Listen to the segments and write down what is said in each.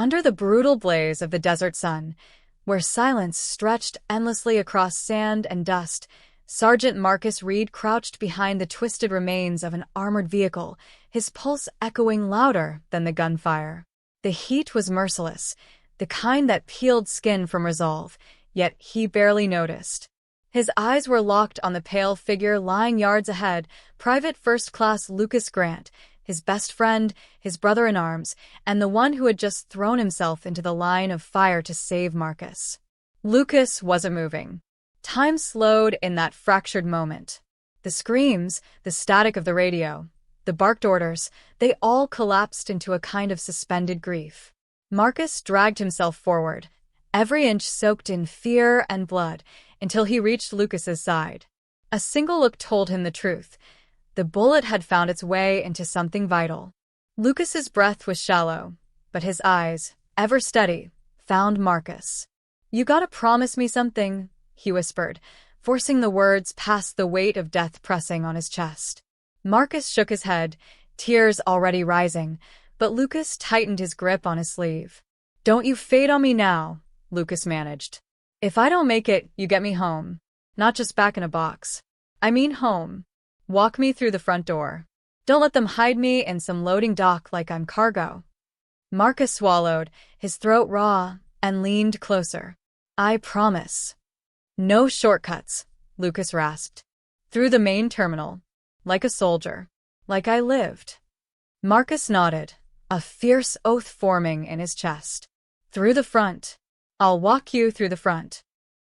Under the brutal blaze of the desert sun, where silence stretched endlessly across sand and dust, Sergeant Marcus Reed crouched behind the twisted remains of an armored vehicle, his pulse echoing louder than the gunfire. The heat was merciless, the kind that peeled skin from resolve, yet he barely noticed. His eyes were locked on the pale figure lying yards ahead, Private First Class Lucas Grant, his best friend, his brother-in-arms, and the one who had just thrown himself into the line of fire to save Marcus. Lucas wasn't moving. Time slowed in that fractured moment. The screams, the static of the radio, the barked orders, they all collapsed into a kind of suspended grief. Marcus dragged himself forward, every inch soaked in fear and blood, until he reached Lucas's side. A single look told him the truth. The bullet had found its way into something vital. Lucas's breath was shallow, but his eyes, ever steady, found Marcus. "You gotta promise me something," he whispered, forcing the words past the weight of death pressing on his chest. Marcus shook his head, tears already rising, but Lucas tightened his grip on his sleeve. "Don't you fade on me now," Lucas managed. "If I don't make it, you get me home. Not just back in a box. I mean home. Walk me through the front door. Don't let them hide me in some loading dock like I'm cargo." Marcus swallowed, his throat raw, and leaned closer. "I promise." "No shortcuts," Lucas rasped. "Through the main terminal. Like a soldier. Like I lived." Marcus nodded, a fierce oath forming in his chest. "Through the front. I'll walk you through the front."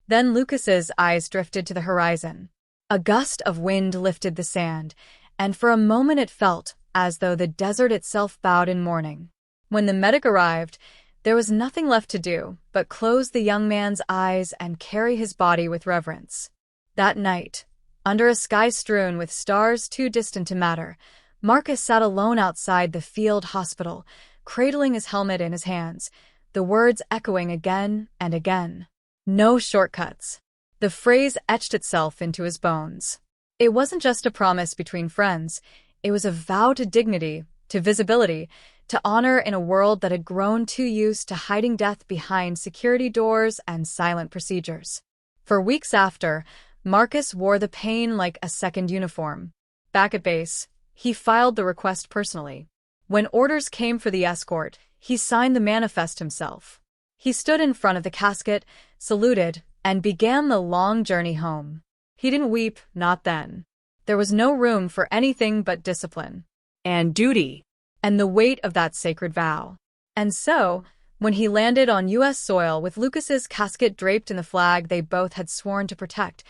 Then Lucas's eyes drifted to the horizon. A gust of wind lifted the sand, and for a moment it felt as though the desert itself bowed in mourning. When the medic arrived, there was nothing left to do but close the young man's eyes and carry his body with reverence. That night, under a sky strewn with stars too distant to matter, Marcus sat alone outside the field hospital, cradling his helmet in his hands, the words echoing again and again. No shortcuts. The phrase etched itself into his bones. It wasn't just a promise between friends, it was a vow to dignity, to visibility, to honor in a world that had grown too used to hiding death behind security doors and silent procedures. For weeks after, Marcus wore the pain like a second uniform. Back at base, he filed the request personally. When orders came for the escort, he signed the manifest himself. He stood in front of the casket, saluted, and began the long journey home. He didn't weep, not then. There was no room for anything but discipline. And duty. And the weight of that sacred vow. And so, when he landed on U.S. soil with Lucas's casket draped in the flag they both had sworn to protect,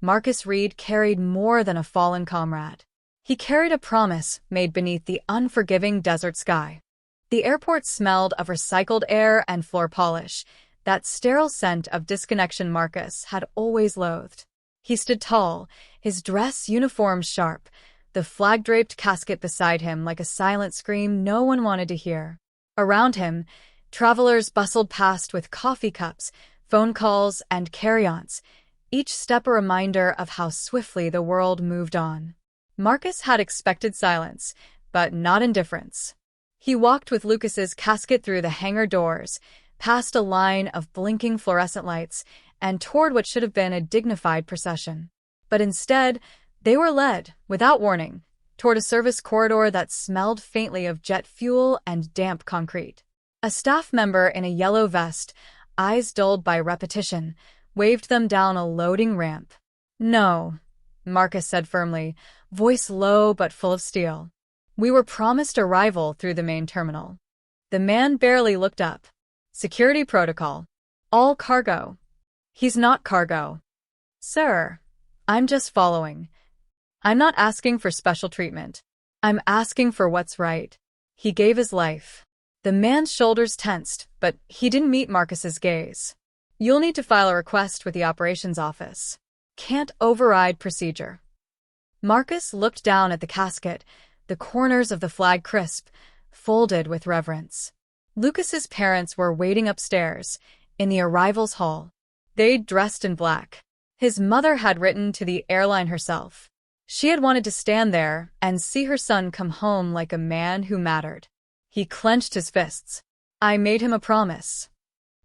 Marcus Reed carried more than a fallen comrade. He carried a promise made beneath the unforgiving desert sky. The airport smelled of recycled air and floor polish, that sterile scent of disconnection Marcus had always loathed. He stood tall, his dress uniform sharp, the flag-draped casket beside him like a silent scream no one wanted to hear. Around him, travelers bustled past with coffee cups, phone calls, and carry-ons, each step a reminder of how swiftly the world moved on. Marcus had expected silence, but not indifference. He walked with Lucas's casket through the hangar doors, past a line of blinking fluorescent lights, and toward what should have been a dignified procession. But instead, they were led, without warning, toward a service corridor that smelled faintly of jet fuel and damp concrete. A staff member in a yellow vest, eyes dulled by repetition, waved them down a loading ramp. "No," Marcus said firmly, voice low but full of steel. "We were promised arrival through the main terminal." The man barely looked up. "Security protocol. All cargo." "He's not cargo." "Sir, I'm just following. I'm not asking for special treatment. I'm asking for what's right." He gave his life. The man's shoulders tensed, but he didn't meet Marcus's gaze. "You'll need to file a request with the operations office. Can't override procedure." Marcus looked down at the casket, the corners of the flag crisp, folded with reverence. Lucas's parents were waiting upstairs, in the arrivals hall. They'd dressed in black. His mother had written to the airline herself. She had wanted to stand there and see her son come home like a man who mattered. He clenched his fists. I made him a promise.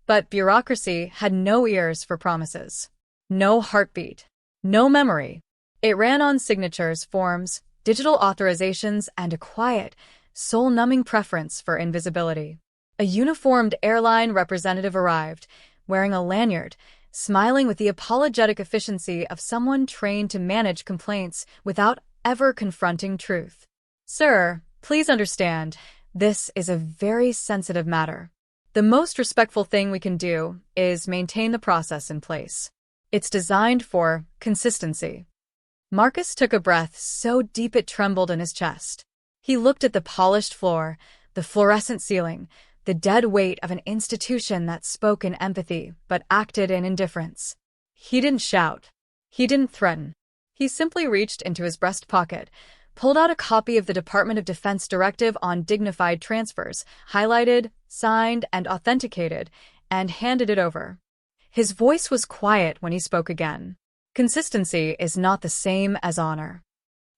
But bureaucracy had no ears for promises. No heartbeat. No memory. It ran on signatures, forms, digital authorizations, and a quiet, soul-numbing preference for invisibility. A uniformed airline representative arrived, wearing a lanyard, smiling with the apologetic efficiency of someone trained to manage complaints without ever confronting truth. Sir, please understand, this is a very sensitive matter. The most respectful thing we can do is maintain the process in place. It's designed for consistency. Marcus took a breath so deep it trembled in his chest. He looked at the polished floor, the fluorescent ceiling, the dead weight of an institution that spoke in empathy but acted in indifference. He didn't shout. He didn't threaten. He simply reached into his breast pocket, pulled out a copy of the Department of Defense Directive on Dignified Transfers, highlighted, signed, and authenticated, and handed it over. His voice was quiet when he spoke again. Consistency is not the same as honor.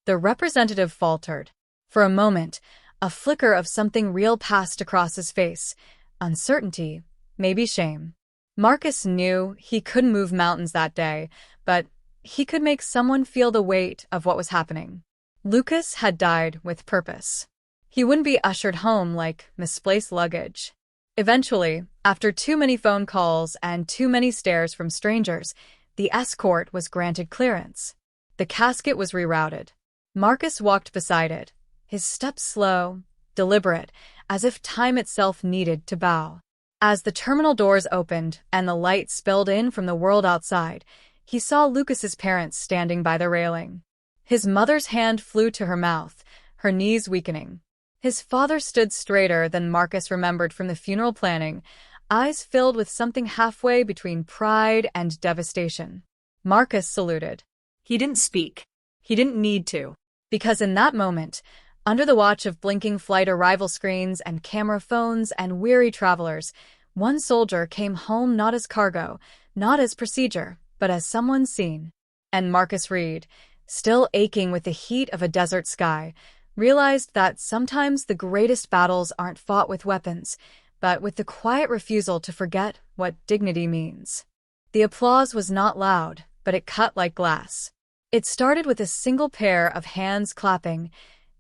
The representative faltered. For a moment, a flicker of something real passed across his face. Uncertainty, maybe shame. Marcus knew he couldn't move mountains that day, but he could make someone feel the weight of what was happening. Lucas had died with purpose. He wouldn't be ushered home like misplaced luggage. Eventually, after too many phone calls and too many stares from strangers, the escort was granted clearance. The casket was rerouted. Marcus walked beside it, his steps slow, deliberate, as if time itself needed to bow. As the terminal doors opened and the light spilled in from the world outside, he saw Lucas's parents standing by the railing. His mother's hand flew to her mouth, her knees weakening. His father stood straighter than Marcus remembered from the funeral planning, eyes filled with something halfway between pride and devastation. Marcus saluted. He didn't speak. He didn't need to. Because in that moment, under the watch of blinking flight arrival screens and camera phones and weary travelers, one soldier came home not as cargo, not as procedure, but as someone seen. And Marcus Reed, still aching with the heat of a desert sky, realized that sometimes the greatest battles aren't fought with weapons, but with the quiet refusal to forget what dignity means. The applause was not loud, but it cut like glass. It started with a single pair of hands clapping,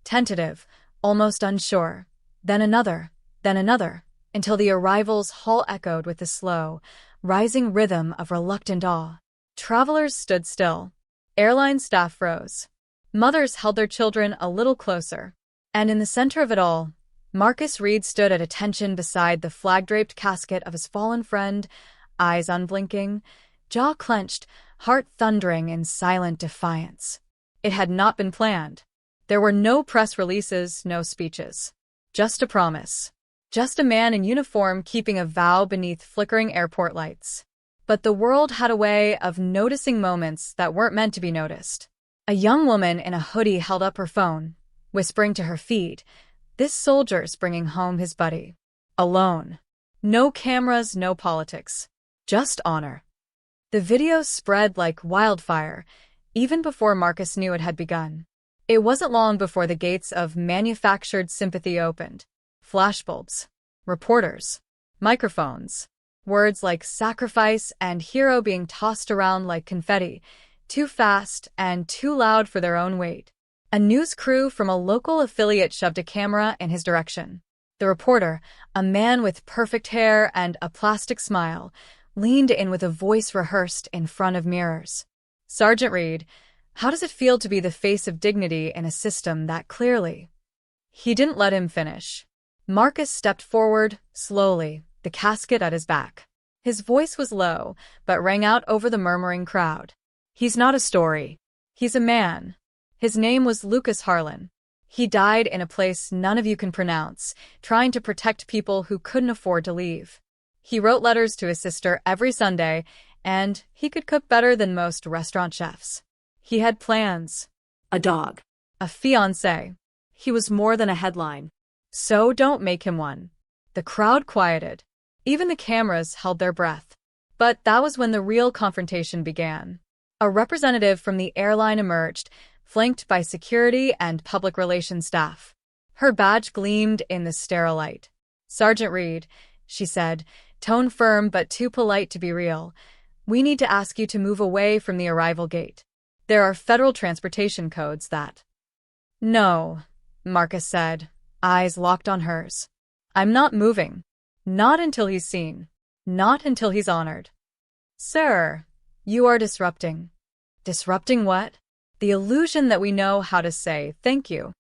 tentative, almost unsure, then another, until the arrival's hall echoed with the slow, rising rhythm of reluctant awe. Travelers stood still. Airline staff froze. Mothers held their children a little closer. And in the center of it all, Marcus Reed stood at attention beside the flag-draped casket of his fallen friend, eyes unblinking, jaw clenched, heart thundering in silent defiance. It had not been planned. There were no press releases, no speeches. Just a promise. Just a man in uniform keeping a vow beneath flickering airport lights. But the world had a way of noticing moments that weren't meant to be noticed. A young woman in a hoodie held up her phone, whispering to her feed, "This soldier's bringing home his buddy. Alone. No cameras, no politics. Just honor." The video spread like wildfire, even before Marcus knew it had begun. It wasn't long before the gates of manufactured sympathy opened. Flashbulbs. Reporters. Microphones. Words like sacrifice and hero being tossed around like confetti, too fast and too loud for their own weight. A news crew from a local affiliate shoved a camera in his direction. The reporter, a man with perfect hair and a plastic smile, leaned in with a voice rehearsed in front of mirrors. "Sergeant Reed, how does it feel to be the face of dignity in a system that clearly—" He didn't let him finish. Marcus stepped forward, slowly, the casket at his back. His voice was low, but rang out over the murmuring crowd. "He's not a story. He's a man. His name was Lucas Harlan. He died in a place none of you can pronounce, trying to protect people who couldn't afford to leave. He wrote letters to his sister every Sunday, and he could cook better than most restaurant chefs. He had plans. A dog. A fiancé. He was more than a headline. So don't make him one." The crowd quieted. Even the cameras held their breath. But that was when the real confrontation began. A representative from the airline emerged, flanked by security and public relations staff. Her badge gleamed in the sterile light. "Sergeant Reed," she said, tone firm but too polite to be real, "we need to ask you to move away from the arrival gate. There are federal transportation codes that—" "No," Marcus said, eyes locked on hers. "I'm not moving. Not until he's seen. Not until he's honored." "Sir, you are disrupting." "Disrupting what?" "The illusion that we know how to say thank you."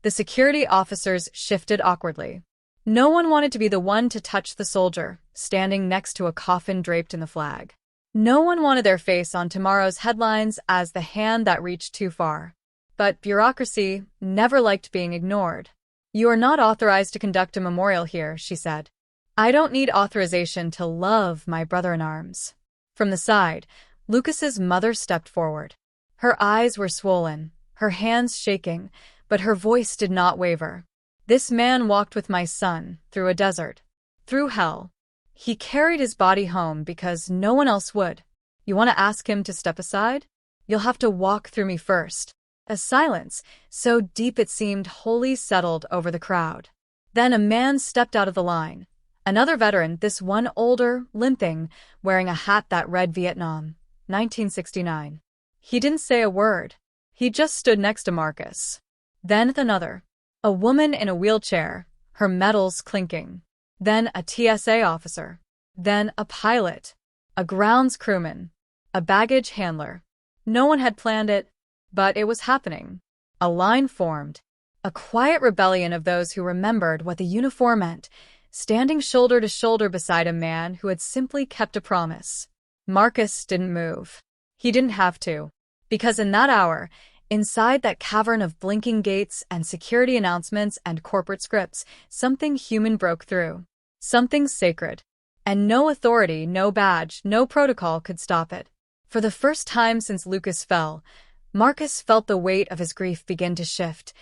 The security officers shifted awkwardly. No one wanted to be the one to touch the soldier, standing next to a coffin draped in the flag. No one wanted their face on tomorrow's headlines as the hand that reached too far. But bureaucracy never liked being ignored. "You are not authorized to conduct a memorial here," she said. "I don't need authorization to love my brother-in-arms." From the side, Lucas's mother stepped forward. Her eyes were swollen, her hands shaking, but her voice did not waver. "This man walked with my son through a desert, through hell. He carried his body home because no one else would. You want to ask him to step aside? You'll have to walk through me first." A silence, so deep it seemed wholly settled over the crowd. Then a man stepped out of the line. Another veteran, this one older, limping, wearing a hat that read Vietnam, 1969. He didn't say a word. He just stood next to Marcus. Then another. A woman in a wheelchair, her medals clinking. Then a TSA officer. Then a pilot. A grounds crewman. A baggage handler. No one had planned it, but it was happening. A line formed. A quiet rebellion of those who remembered what the uniform meant, standing shoulder to shoulder beside a man who had simply kept a promise. Marcus didn't move. He didn't have to. Because in that hour, inside that cavern of blinking gates and security announcements and corporate scripts, something human broke through. Something sacred. And no authority, no badge, no protocol could stop it. For the first time since Lucas fell, Marcus felt the weight of his grief begin to shift.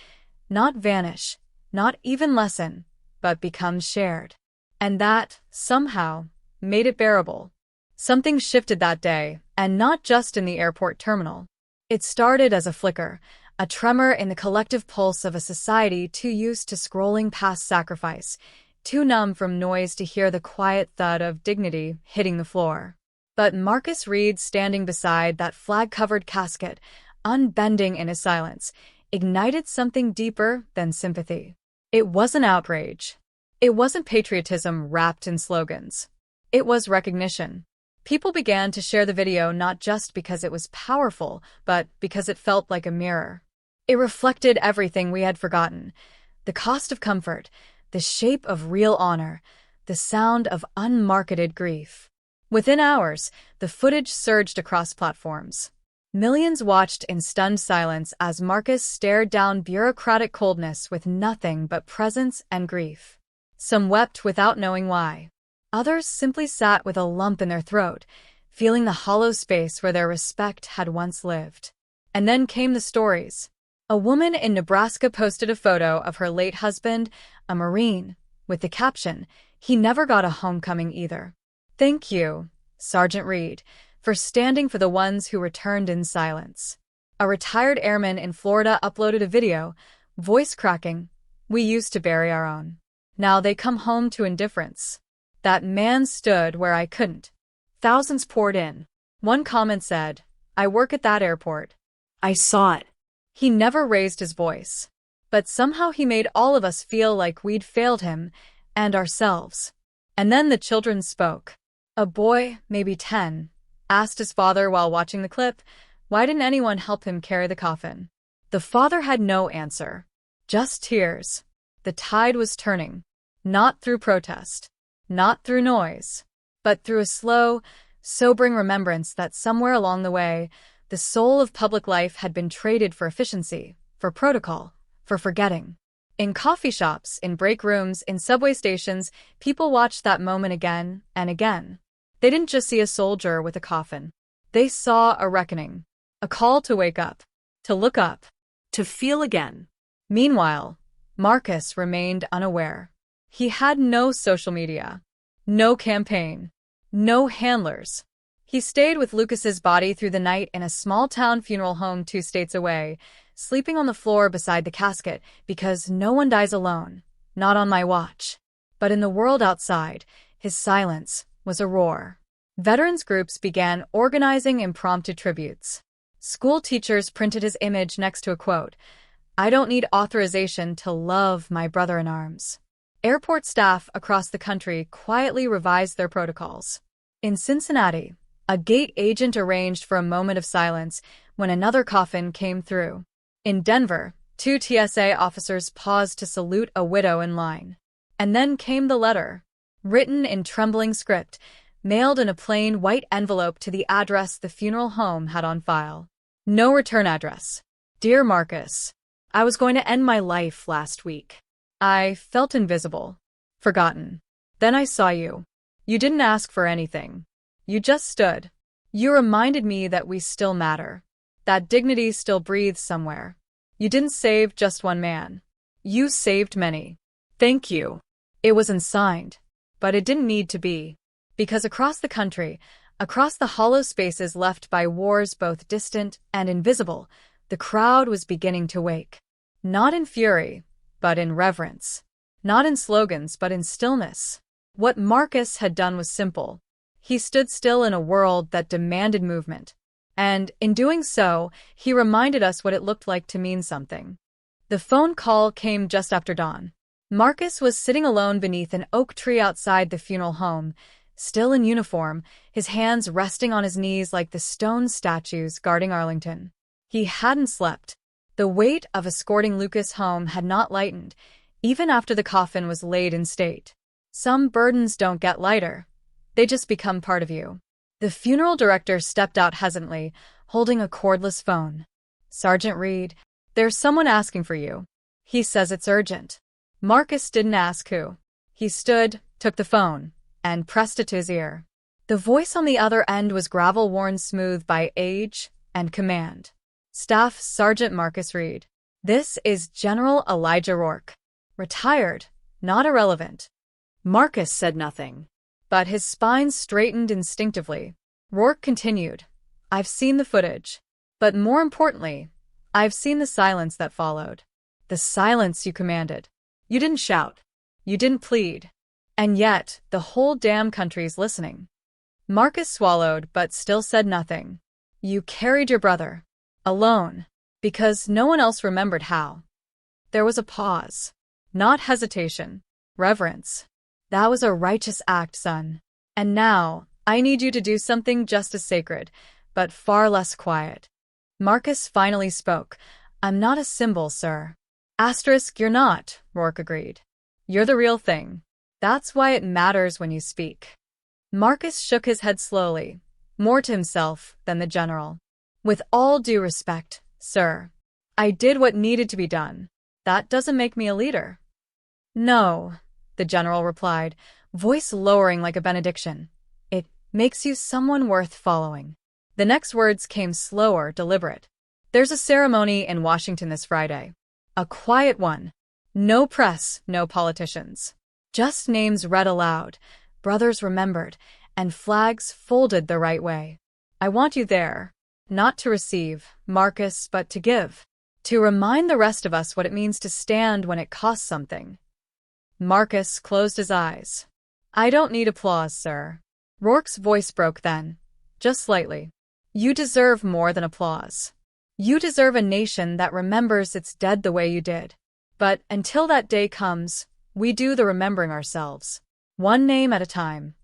Not vanish, not even lessen, but become shared. And that, somehow, made it bearable. Something shifted that day, and not just in the airport terminal. It started as a flicker, a tremor in the collective pulse of a society too used to scrolling past sacrifice, too numb from noise to hear the quiet thud of dignity hitting the floor. But Marcus Reed, standing beside that flag-covered casket, unbending in his silence, ignited something deeper than sympathy. It wasn't outrage. It wasn't patriotism wrapped in slogans. It was recognition. People began to share the video not just because it was powerful, but because it felt like a mirror. It reflected everything we had forgotten: the cost of comfort, the shape of real honor, the sound of unmarketed grief. Within hours, the footage surged across platforms. Millions watched in stunned silence as Marcus stared down bureaucratic coldness with nothing but presence and grief. Some wept without knowing why. Others simply sat with a lump in their throat, feeling the hollow space where their respect had once lived. And then came the stories. A woman in Nebraska posted a photo of her late husband, a Marine, with the caption, "He never got a homecoming either. Thank you, Sergeant Reed, for standing for the ones who returned in silence." A retired airman in Florida uploaded a video, voice cracking, "We used to bury our own. Now they come home to indifference. That man stood where I couldn't." Thousands poured in. One comment said, "I work at that airport. I saw it." He never raised his voice. But somehow he made all of us feel like we'd failed him and ourselves. And then the children spoke. A boy, maybe 10, asked his father while watching the clip, why didn't anyone help him carry the coffin? The father had no answer. Just tears. The tide was turning. Not through protest. Not through noise. But through a slow, sobering remembrance that somewhere along the way, the soul of public life had been traded for efficiency, for protocol, for forgetting. In coffee shops, in break rooms, in subway stations, people watched that moment again and again. They didn't just see a soldier with a coffin. They saw a reckoning, a call to wake up, to look up, to feel again. Meanwhile, Marcus remained unaware. He had no social media, no campaign, no handlers. He stayed with Lucas's body through the night in a small-town funeral home 2 states away, sleeping on the floor beside the casket because no one dies alone, not on my watch. But in the world outside, his silence was a roar. Veterans groups began organizing impromptu tributes. School teachers printed his image next to a quote, "I don't need authorization to love my brother in arms." Airport staff across the country quietly revised their protocols. In Cincinnati, a gate agent arranged for a moment of silence when another coffin came through. In Denver, 2 TSA officers paused to salute a widow in line. And then came the letter, written in trembling script, mailed in a plain white envelope to the address the funeral home had on file. No return address. Dear Marcus, I was going to end my life last week. I felt invisible, forgotten. Then I saw you. You didn't ask for anything. You just stood. You reminded me that we still matter, that dignity still breathes somewhere. You didn't save just one man. You saved many. Thank you. It wasn't signed, but it didn't need to be. Because across the country, across the hollow spaces left by wars both distant and invisible, the crowd was beginning to wake. Not in fury, but in reverence. Not in slogans, but in stillness. What Marcus had done was simple. He stood still in a world that demanded movement. And, in doing so, he reminded us what it looked like to mean something. The phone call came just after dawn. Marcus was sitting alone beneath an oak tree outside the funeral home, still in uniform, his hands resting on his knees like the stone statues guarding Arlington. He hadn't slept. The weight of escorting Lucas home had not lightened, even after the coffin was laid in state. Some burdens don't get lighter. They just become part of you. The funeral director stepped out hesitantly, holding a cordless phone. "Sergeant Reed, there's someone asking for you. He says it's urgent." Marcus didn't ask who. He stood, took the phone, and pressed it to his ear. The voice on the other end was gravel-worn smooth by age and command. "Staff Sergeant Marcus Reed. This is General Elijah Rourke. Retired, not irrelevant." Marcus said nothing, but his spine straightened instinctively. Rourke continued, "I've seen the footage. But more importantly, I've seen the silence that followed. The silence you commanded. You didn't shout. You didn't plead. And yet, the whole damn country's listening." Marcus swallowed but still said nothing. "You carried your brother. Alone. Because no one else remembered how." There was a pause. Not hesitation. Reverence. "That was a righteous act, son. And now, I need you to do something just as sacred, but far less quiet." Marcus finally spoke. "I'm not a symbol, sir." "You're not," Rourke agreed. "You're the real thing. That's why it matters when you speak." Marcus shook his head slowly, more to himself than the general. "With all due respect, sir, I did what needed to be done. That doesn't make me a leader." "No," the general replied, voice lowering like a benediction. "It makes you someone worth following." The next words came slower, deliberate. "There's a ceremony in Washington this Friday. A quiet one. No press, no politicians. Just names read aloud, brothers remembered, and flags folded the right way. I want you there, not to receive, Marcus, but to give. To remind the rest of us what it means to stand when it costs something." Marcus closed his eyes. "I don't need applause, sir." Rourke's voice broke then, just slightly. "You deserve more than applause. You deserve a nation that remembers its dead the way you did. But until that day comes, we do the remembering ourselves. One name at a time."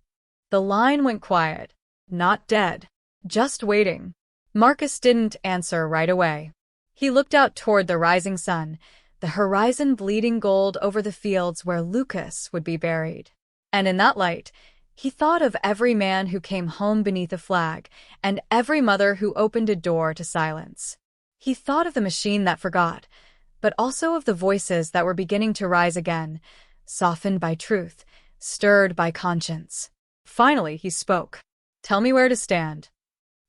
The line went quiet. Not dead. Just waiting. Marcus didn't answer right away. He looked out toward the rising sun, the horizon bleeding gold over the fields where Lucas would be buried. And in that light, he thought of every man who came home beneath a flag, and every mother who opened a door to silence. He thought of the machine that forgot, but also of the voices that were beginning to rise again, softened by truth, stirred by conscience. Finally, he spoke. "Tell me where to stand."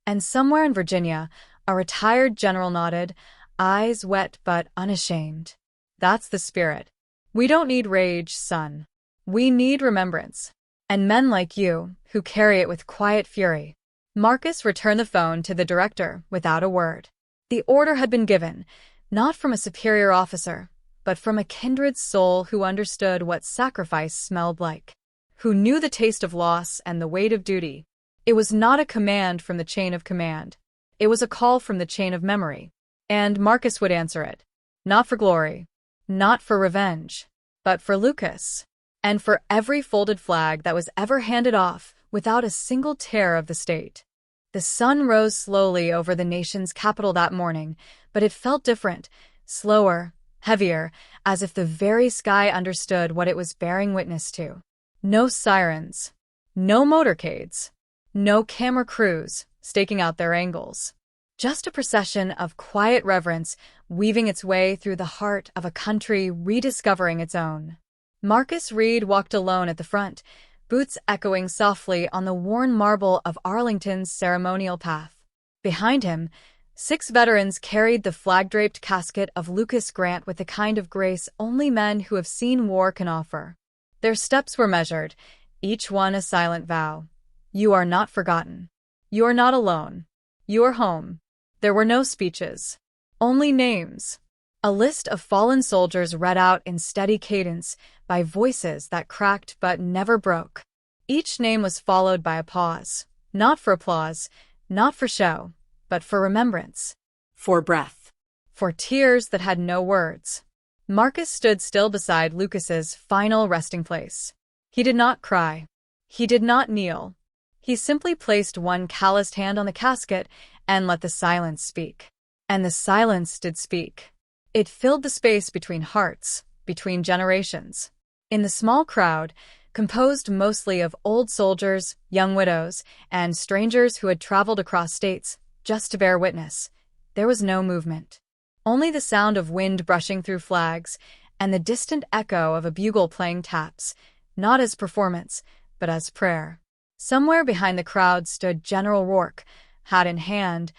And somewhere in Virginia, a retired general nodded, eyes wet but unashamed. "That's the spirit. We don't need rage, son. We need remembrance. And men like you, who carry it with quiet fury." Marcus returned the phone to the director without a word. The order had been given, not from a superior officer, but from a kindred soul who understood what sacrifice smelled like, who knew the taste of loss and the weight of duty. It was not a command from the chain of command. It was a call from the chain of memory. And Marcus would answer it. Not for glory, not for revenge, but for Lucas. And for every folded flag that was ever handed off without a single tear of the state. The sun rose slowly over the nation's capital that morning, but it felt different, slower, heavier, as if the very sky understood what it was bearing witness to. No sirens, no motorcades, no camera crews staking out their angles. Just a procession of quiet reverence weaving its way through the heart of a country rediscovering its own. Marcus Reed walked alone at the front, boots echoing softly on the worn marble of Arlington's ceremonial path. Behind him, 6 veterans carried the flag-draped casket of Lucas Grant with the kind of grace only men who have seen war can offer. Their steps were measured, each one a silent vow. You are not forgotten. You are not alone. You are home. There were no speeches. Only names. A list of fallen soldiers read out in steady cadence by voices that cracked but never broke. Each name was followed by a pause, not for applause, not for show, but for remembrance. For breath. For tears that had no words. Marcus stood still beside Lucas's final resting place. He did not cry. He did not kneel. He simply placed one calloused hand on the casket and let the silence speak. And the silence did speak. It filled the space between hearts, between generations. In the small crowd, composed mostly of old soldiers, young widows, and strangers who had traveled across states just to bear witness, there was no movement. Only the sound of wind brushing through flags and the distant echo of a bugle playing taps, not as performance, but as prayer. Somewhere behind the crowd stood General Rourke, hat in hand,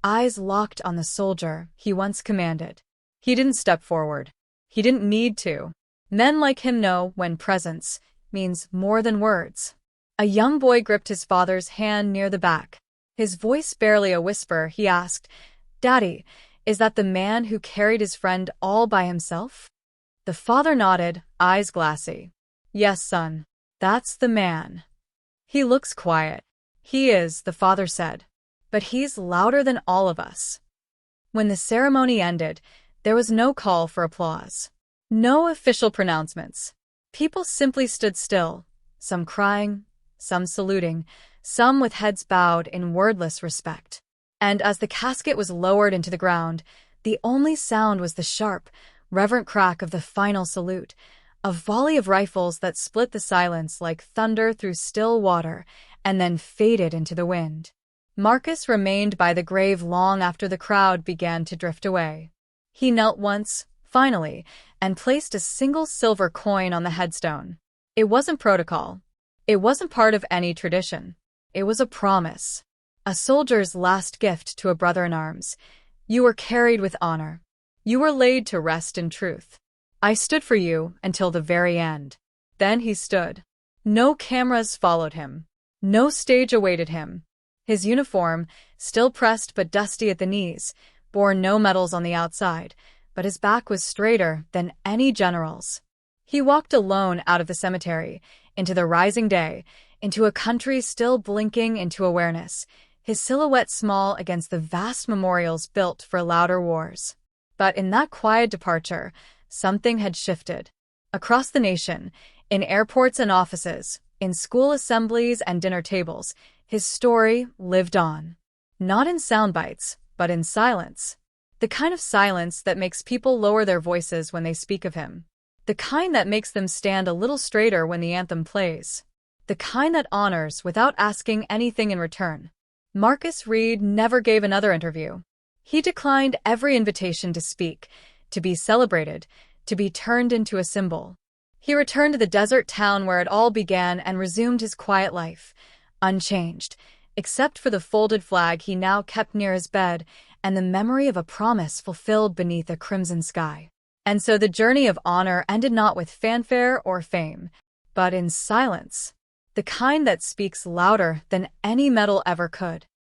eyes locked on the soldier he once commanded. He didn't step forward. He didn't need to. Men like him know when presence means more than words. A young boy gripped his father's hand near the back. His voice barely a whisper, he asked, "Daddy, is that the man who carried his friend all by himself?" The father nodded, eyes glassy. "Yes, son. That's the man. He looks quiet. He is," the father said. "But he's louder than all of us." When the ceremony ended, there was no call for applause. No official pronouncements. People simply stood still, some crying, some saluting, some with heads bowed in wordless respect. And as the casket was lowered into the ground, the only sound was the sharp, reverent crack of the final salute, a volley of rifles that split the silence like thunder through still water and then faded into the wind. Marcus remained by the grave long after the crowd began to drift away. He knelt once, finally, and placed a single silver coin on the headstone. It wasn't protocol. It wasn't part of any tradition. It was a promise. A soldier's last gift to a brother in arms. You were carried with honor. You were laid to rest in truth. I stood for you until the very end. Then he stood. No cameras followed him. No stage awaited him. His uniform, still pressed but dusty at the knees, bore no medals on the outside, but his back was straighter than any general's. He walked alone out of the cemetery, into the rising day, into a country still blinking into awareness, his silhouette small against the vast memorials built for louder wars. But in that quiet departure, something had shifted. Across the nation, in airports and offices, in school assemblies and dinner tables, his story lived on. Not in sound bites, but in silence. The kind of silence that makes people lower their voices when they speak of him. The kind that makes them stand a little straighter when the anthem plays. The kind that honors without asking anything in return. Marcus Reed never gave another interview. He declined every invitation to speak, to be celebrated, to be turned into a symbol. He returned to the desert town where it all began and resumed his quiet life, unchanged, except for the folded flag he now kept near his bed and the memory of a promise fulfilled beneath a crimson sky. And so the journey of honor ended not with fanfare or fame, but in silence, the kind that speaks louder than any medal ever could.